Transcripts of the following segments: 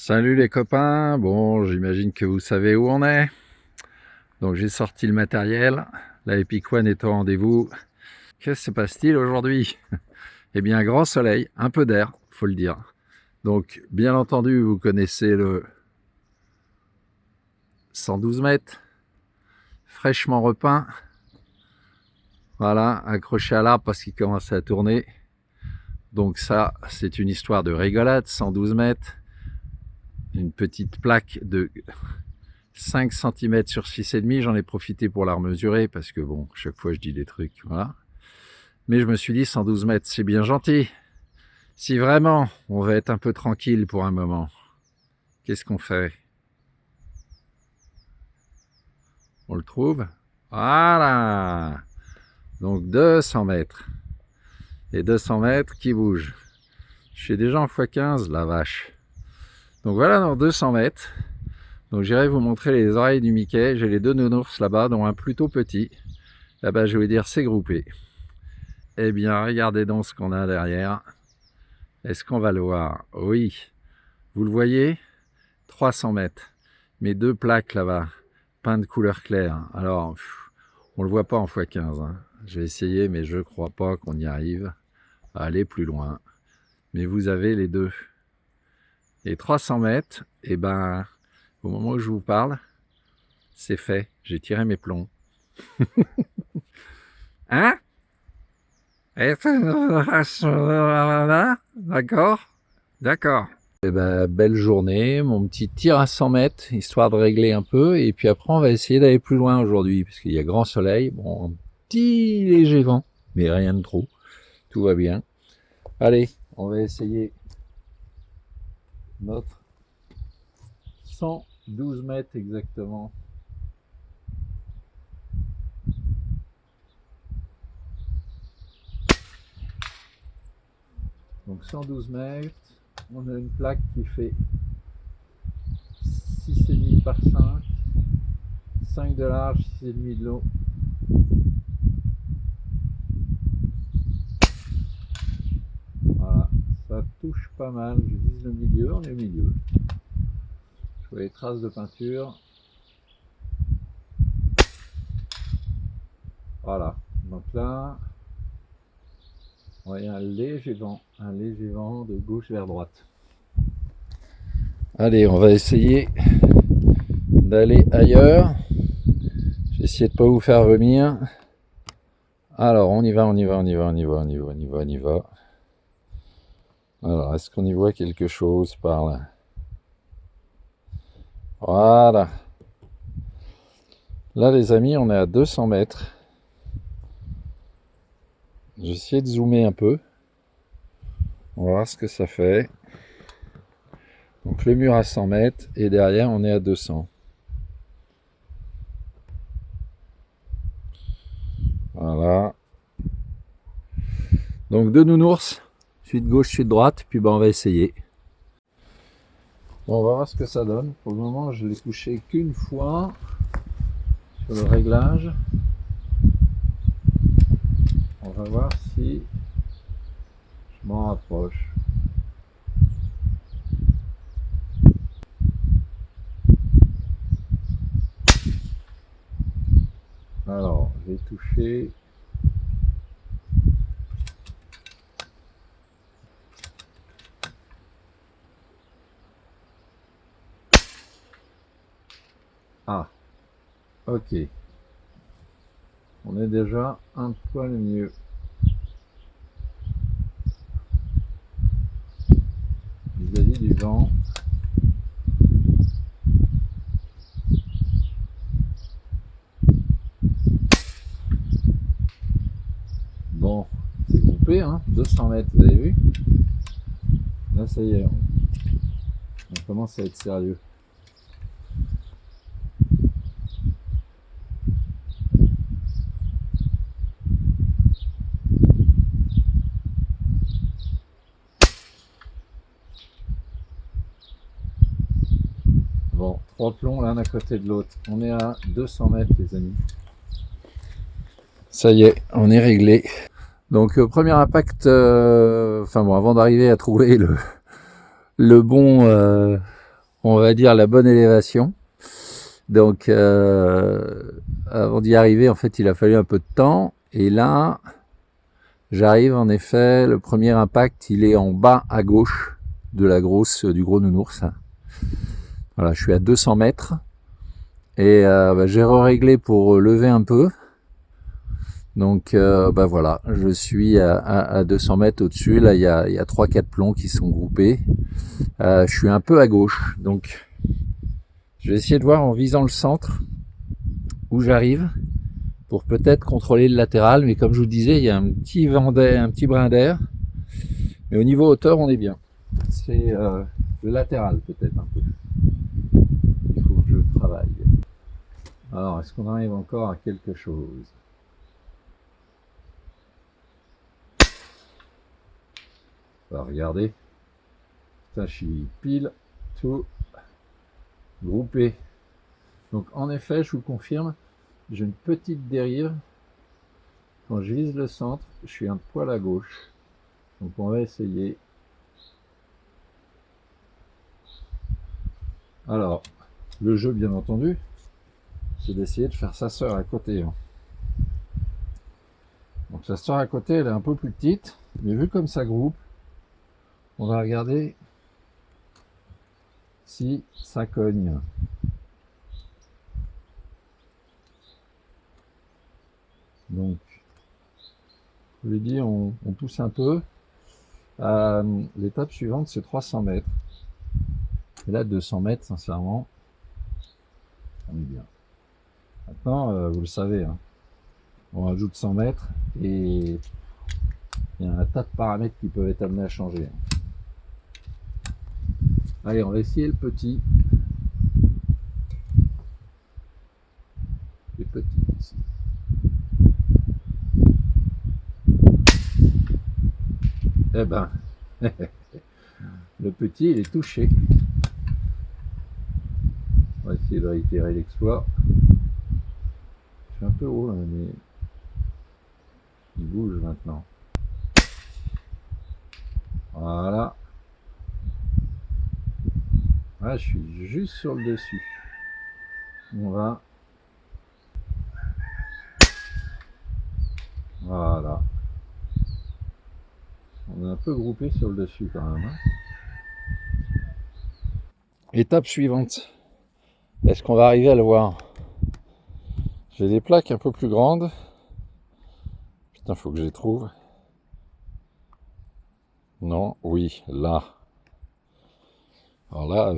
Salut les copains, bon j'imagine que vous savez où on est. Donc j'ai sorti le matériel, la Epic One est au rendez-vous. Qu'est-ce qui se passe-t-il aujourd'hui? Eh bien grand soleil, un peu d'air, faut le dire. Donc bien entendu vous connaissez le 112 mètres, fraîchement repeint. Voilà, accroché à l'arbre parce qu'il commence à tourner. Donc ça c'est une histoire de rigolade, 112 mètres. Une petite plaque de 5 cm sur 6,5, j'en ai profité pour la remesurer parce que bon, chaque fois je dis des trucs, voilà. Mais je me suis dit 112 mètres, c'est bien gentil. Si vraiment on va être un peu tranquille pour un moment, qu'est-ce qu'on fait? On le trouve? Voilà. Donc 200 mètres. Et 200 mètres qui bougent. Je suis déjà en x15, la vache. Donc voilà, dans 200 mètres. Donc j'irai vous montrer les oreilles du Mickey. J'ai les deux nounours là-bas, dont un plutôt petit. Là-bas, je vais dire, c'est groupé. Eh bien, regardez donc ce qu'on a derrière. Est-ce qu'on va le voir? Oui. Vous le voyez? 300 mètres. Mes deux plaques là-bas, peintes de couleur claire. Alors, on le voit pas en x15. Hein. J'ai essayé, mais je crois pas qu'on y arrive à aller plus loin. Mais vous avez les deux. Et 300 mètres, eh ben, au moment où je vous parle, c'est fait. J'ai tiré mes plombs. Hein? D'accord? D'accord. Eh ben, belle journée, mon petit tir à 100 mètres, histoire de régler un peu. Et puis après, on va essayer d'aller plus loin aujourd'hui, parce qu'il y a grand soleil. Bon, un petit léger vent, mais rien de trop. Tout va bien. Allez, on va essayer notre 112 mètres exactement. Donc 112 mètres, on a une plaque qui fait 6,5 par 5, 5 de large, 6,5 de long. Voilà, ça touche pas mal, je vise le milieu, on est au milieu. Je vois les traces de peinture. Voilà, donc là, on a un léger vent de gauche vers droite. Allez, on va essayer d'aller ailleurs. J'ai essayé de pas vous faire vomir. Alors, on y va. Alors, est-ce qu'on y voit quelque chose par là? Voilà. Là, les amis, on est à 200 mètres. J'ai essayé de zoomer un peu. On va voir ce que ça fait. Donc le mur à 100 mètres et derrière on est à 200. Voilà. Donc deux nounours, suite gauche, suite droite, puis ben on va essayer. Bon, on va voir ce que ça donne. Pour le moment, je l'ai touché qu'une fois sur le réglage. On va voir si je m'en rapproche. Alors, j'ai touché. Ah, ok. On est déjà un poil mieux. Vis-à-vis du vent. Bon, c'est groupé, hein, 200 mètres, vous avez vu? Là, ça y est, on commence à être sérieux. Bon, 3 plombs l'un à côté de l'autre. On est à 200 mètres, les amis. Ça y est, on est réglé. Donc, premier impact, enfin bon, avant d'arriver à trouver le bon on va dire, la bonne élévation. Donc, avant d'y arriver, en fait, il a fallu un peu de temps. Et là, j'arrive en effet, le premier impact, il est en bas à gauche de la du gros nounours. Voilà, je suis à 200 mètres. Et j'ai réglé pour lever un peu. Donc voilà, je suis à 200 mètres au-dessus. Là, il y a 3-4 plombs qui sont groupés. Je suis un peu à gauche. Donc, je vais essayer de voir en visant le centre où j'arrive pour peut-être contrôler le latéral. Mais comme je vous disais, il y a un petit brin d'air. Mais au niveau hauteur, on est bien. C'est le latéral peut-être un peu. Il faut que je travaille. Alors, est-ce qu'on arrive encore à quelque chose? Alors, regardez. Ça, je suis pile tout groupé. Donc, en effet, je vous confirme, j'ai une petite dérive. Quand je vise le centre, je suis un poil à gauche. Donc, on va essayer. Alors, le jeu, bien entendu, c'est d'essayer de faire sa sœur à côté. Donc, sa sœur à côté, elle est un peu plus petite, mais vu comme ça groupe, on va regarder si ça cogne. Donc, je vous l'ai dit, on pousse un peu. L'étape suivante, c'est 300 mètres. Et là, 200 mètres, sincèrement, on est bien. Maintenant, vous le savez, hein, on rajoute 100 mètres et il y a un tas de paramètres qui peuvent être amenés à changer. Allez, on va essayer le petit. Les petits ici. Eh ben, le petit, il est touché. On va essayer de réitérer l'exploit. Je suis un peu haut là, mais il bouge maintenant. Voilà. Ah, je suis juste sur le dessus. On va. Voilà. On est un peu groupé sur le dessus quand même. Étape suivante. Est-ce qu'on va arriver à le voir? J'ai des plaques un peu plus grandes. Putain, faut que je les trouve. Non, oui, là. Alors là,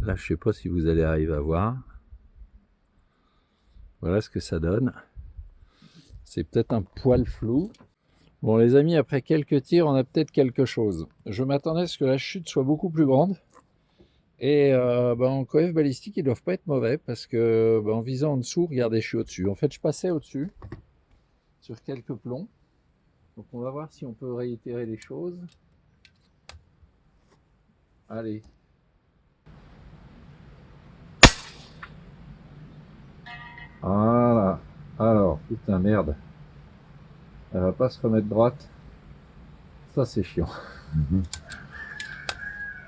là, je sais pas si vous allez arriver à voir. Voilà ce que ça donne. C'est peut-être un poil flou. Bon, les amis, après quelques tirs, on a peut-être quelque chose. Je m'attendais à ce que la chute soit beaucoup plus grande. Et en coef balistique, ils doivent pas être mauvais parce que en visant en dessous, regardez, je suis au-dessus. En fait, je passais au-dessus sur quelques plombs. Donc, on va voir si on peut réitérer les choses. Allez. Voilà. Alors, putain, merde. Elle va pas se remettre droite. Ça, c'est chiant.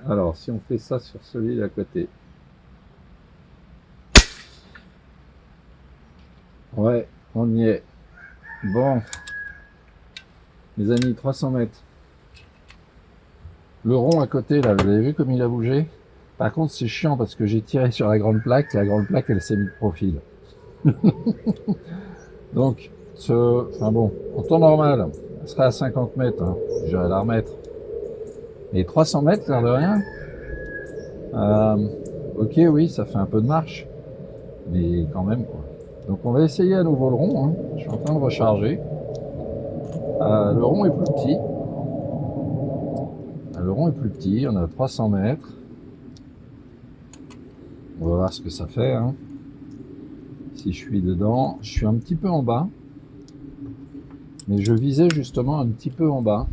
Alors, si on fait ça sur celui d'à côté. Ouais, on y est. Bon. Les amis, 300 mètres. Le rond à côté, là, vous avez vu comme il a bougé? Par contre, c'est chiant parce que j'ai tiré sur la grande plaque. La grande plaque, elle s'est mise de profil. Donc, enfin bon, en temps normal, elle serait à 50 mètres. Hein. J'irai la remettre. Et 300 mètres, l'air de rien. Ok, oui, ça fait un peu de marche. Mais quand même, quoi. Donc, on va essayer à nouveau le rond. Hein. Je suis en train de recharger. Le rond est plus petit. Le rond est plus petit. On a 300 mètres. On va voir ce que ça fait. Hein. Si je suis dedans, je suis un petit peu en bas. Mais je visais justement un petit peu en bas.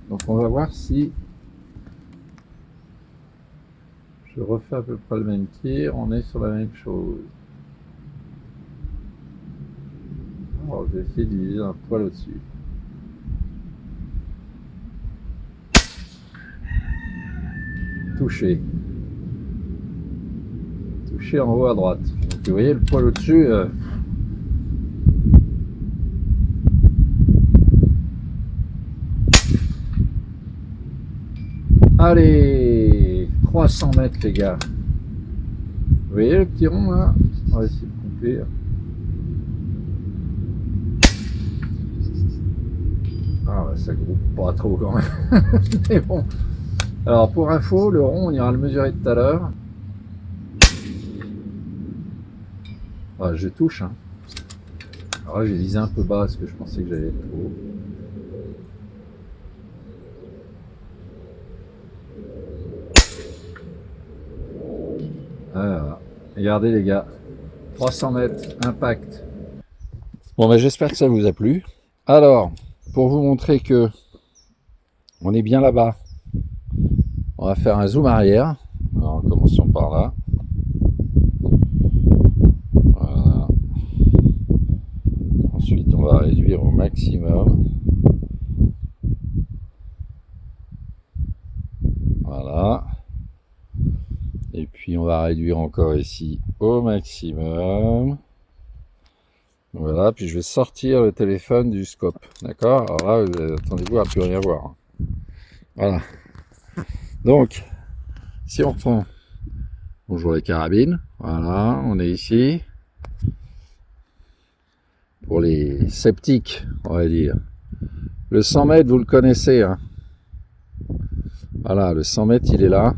Donc on va voir si je refais à peu près le même tir. On est sur la même chose. Alors je vais essayer de viser un poil au-dessus. touché. Touché en haut à droite. Donc vous voyez le poil au-dessus. Allez, 300 mètres les gars. Vous voyez le petit rond là? On va essayer de couper. Ah bah, ça groupe pas trop quand même. Mais bon. Alors pour info, le rond on ira le mesurer tout à l'heure. Ah, je touche. Hein. Alors là j'ai visé un peu bas parce que je pensais que j'allais être trop haut. Voilà. Regardez les gars, 300 mètres, impact. Bon ben j'espère que ça vous a plu. Alors, pour vous montrer que on est bien là-bas, on va faire un zoom arrière. Alors commençons par là. Voilà. Ensuite on va réduire au maximum. Voilà. Et puis on va réduire encore ici au maximum. Voilà, puis je vais sortir le téléphone du scope. D'accord? Alors là, attendez-vous à plus rien voir. Voilà. Donc, si on reprend, bonjour les carabines. Voilà, on est ici. Pour les sceptiques, on va dire. Le 100 mètres, vous le connaissez. Hein. Voilà, le 100 mètres, il est là.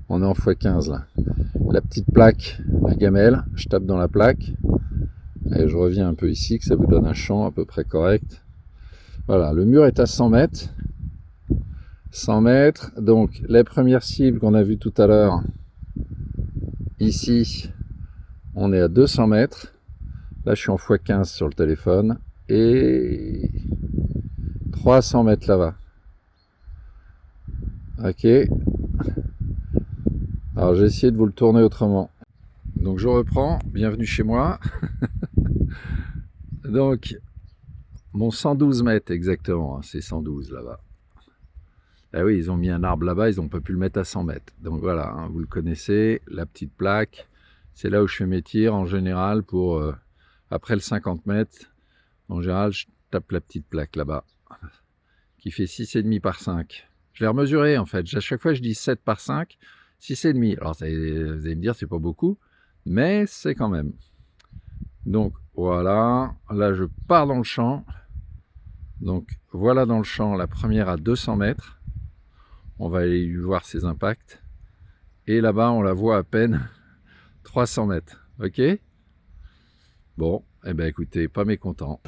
On est en x15 là. La petite plaque, la gamelle, je tape dans la plaque. Et je reviens un peu ici, que ça vous donne un champ à peu près correct. Voilà, le mur est à 100 mètres. 100 mètres, donc les premières cibles qu'on a vues tout à l'heure, ici, on est à 200 mètres. Là, je suis en x15 sur le téléphone. Et 300 mètres là-bas. Ok. Alors, j'ai essayé de vous le tourner autrement. Donc, je reprends. Bienvenue chez moi. Donc, mon 112 mètres exactement. C'est 112 là-bas. Ah oui, ils ont mis un arbre là-bas, ils n'ont pas pu le mettre à 100 mètres. Donc voilà, hein, vous le connaissez, la petite plaque. C'est là où je fais mes tirs en général pour... après le 50 mètres, en général, je tape la petite plaque là-bas, qui fait 6,5 par 5. Je l'ai remesuré en fait. À chaque fois, je dis 7 par 5, 6,5. Alors, vous allez me dire, c'est pas beaucoup, mais c'est quand même. Donc, voilà. Là, je pars dans le champ. Donc, voilà dans le champ, la première à 200 mètres. On va aller voir ses impacts. Et là-bas, on la voit à peine 300 mètres. Ok? Bon, eh bien écoutez, pas mécontent.